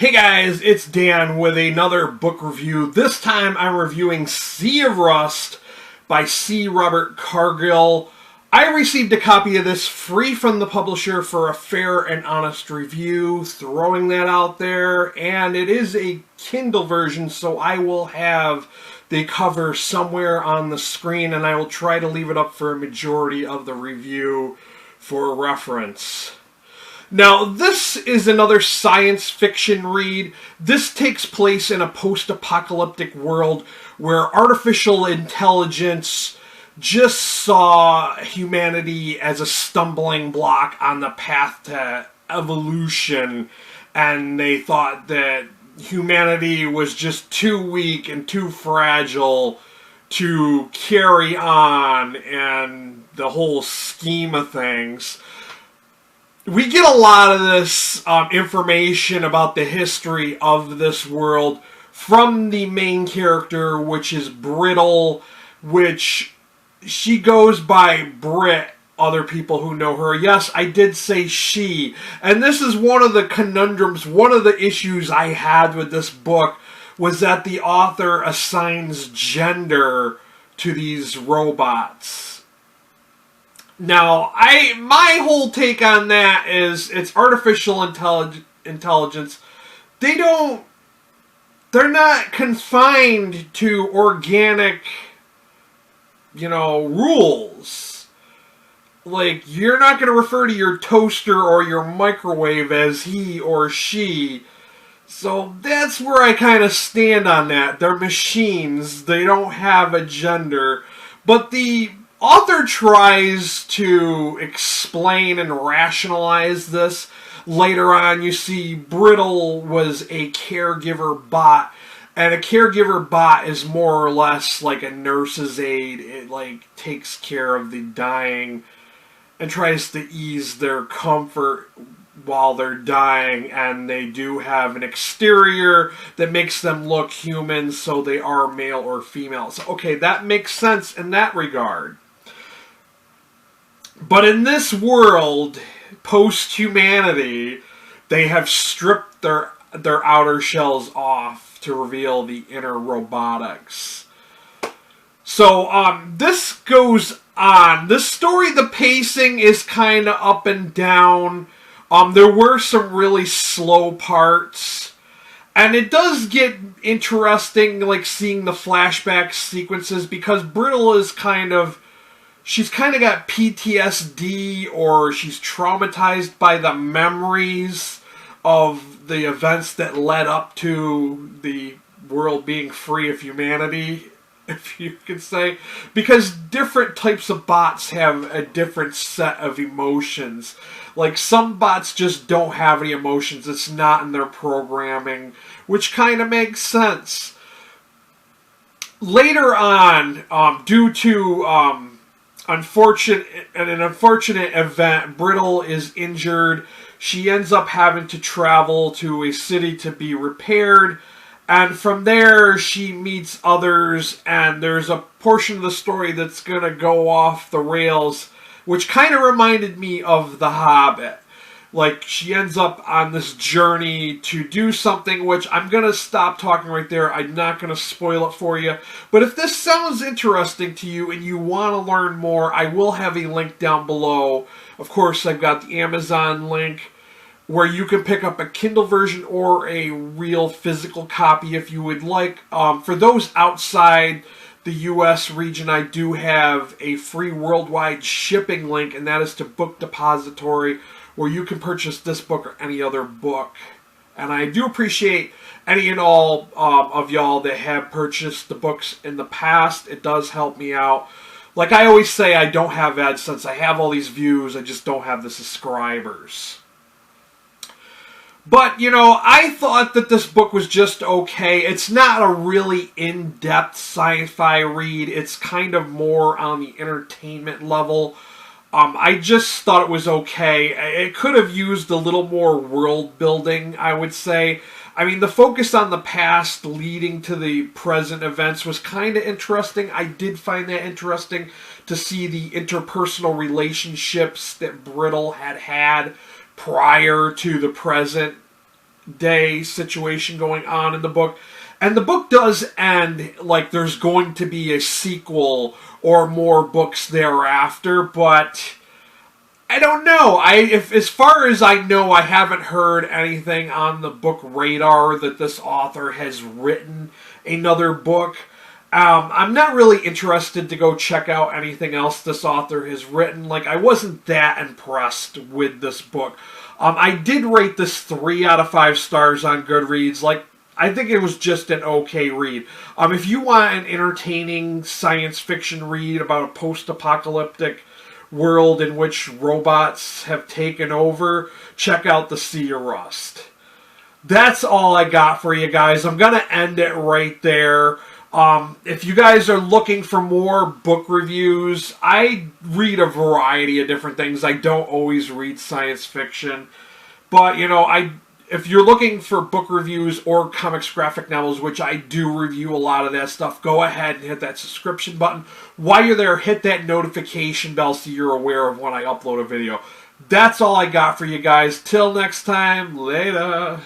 Hey guys, it's Dan with another book review. This time I'm reviewing Sea of Rust by C. Robert Cargill. I received a copy of this free from the publisher for a fair and honest review, throwing that out there, and it is a Kindle version, so I will have the cover somewhere on the screen, and I will try to leave it up for a majority of the review for reference. Now, this is another science fiction read. This takes place in a post-apocalyptic world where artificial intelligence just saw humanity as a stumbling block on the path to evolution, and they thought that humanity was just too weak and too fragile to carry on in the whole scheme of things. We get a lot of this information about the history of this world from the main character, which is Brittle, which she goes by Brit, other people who know her. Yes, I did say she. And this is one of the conundrums, one of the issues I had with this book was that the author assigns gender to these robots. Now, my whole take on that is it's artificial intelligence. They're not confined to organic, rules. Like, you're not going to refer to your toaster or your microwave as he or she. So that's where I kind of stand on that. They're machines. They don't have a gender. But the author tries to explain and rationalize this. Later on, you see Brittle was a caregiver bot, and a caregiver bot is more or less like a nurse's aide. It takes care of the dying and tries to ease their comfort while they're dying, and they do have an exterior that makes them look human, so they are male or female. So, okay, that makes sense in that regard. But in this world, post-humanity, they have stripped their outer shells off to reveal the inner robotics. So, this goes on. This story, the pacing is kind of up and down. There were some really slow parts. And it does get interesting, like seeing the flashback sequences, because Brittle is she's kind of got PTSD, or she's traumatized by the memories of the events that led up to the world being free of humanity, if you could say. Because different types of bots have a different set of emotions. Like, some bots just don't have any emotions. It's not in their programming, which kind of makes sense. Later on, due to an unfortunate event, Brittle is injured. She ends up having to travel to a city to be repaired, and from there she meets others, and there's a portion of the story that's going to go off the rails, which kind of reminded me of The Hobbit. Like, she ends up on this journey to do something, which I'm going to stop talking right there. I'm not going to spoil it for you. But if this sounds interesting to you and you want to learn more, I will have a link down below. Of course, I've got the Amazon link where you can pick up a Kindle version or a real physical copy if you would like. For those outside the U.S. region, I do have a free worldwide shipping link, and that is to Book Depository, where you can purchase this book or any other book. And I do appreciate any and all of y'all that have purchased the books in the past. It does help me out. Like I always say, I don't have AdSense. I have all these views. I just don't have the subscribers. But, I thought that this book was just okay. It's not a really in-depth sci-fi read. It's kind of more on the entertainment level. I just thought it was okay. It could have used a little more world building, I would say. I mean, the focus on the past leading to the present events was kind of interesting. I did find that interesting to see the interpersonal relationships that Brittle had prior to the present day situation going on in the book. And the book does end like there's going to be a sequel or more books thereafter, but I don't know. As far as I know, I haven't heard anything on the book radar that this author has written another book. I'm not really interested to go check out anything else this author has written. Like, I wasn't that impressed with this book. I did rate this 3 out of 5 stars on Goodreads. Like, I think it was just an okay read. If you want an entertaining science fiction read about a post-apocalyptic world in which robots have taken over, check out The Sea of Rust. That's all I got for you guys. I'm going to end it right there. If you guys are looking for more book reviews, I read a variety of different things. I don't always read science fiction. But, you know, if you're looking for book reviews or comics graphic novels, which I do review a lot of that stuff, go ahead and hit that subscription button. While you're there, hit that notification bell so you're aware of when I upload a video. That's all I got for you guys. Till next time, later.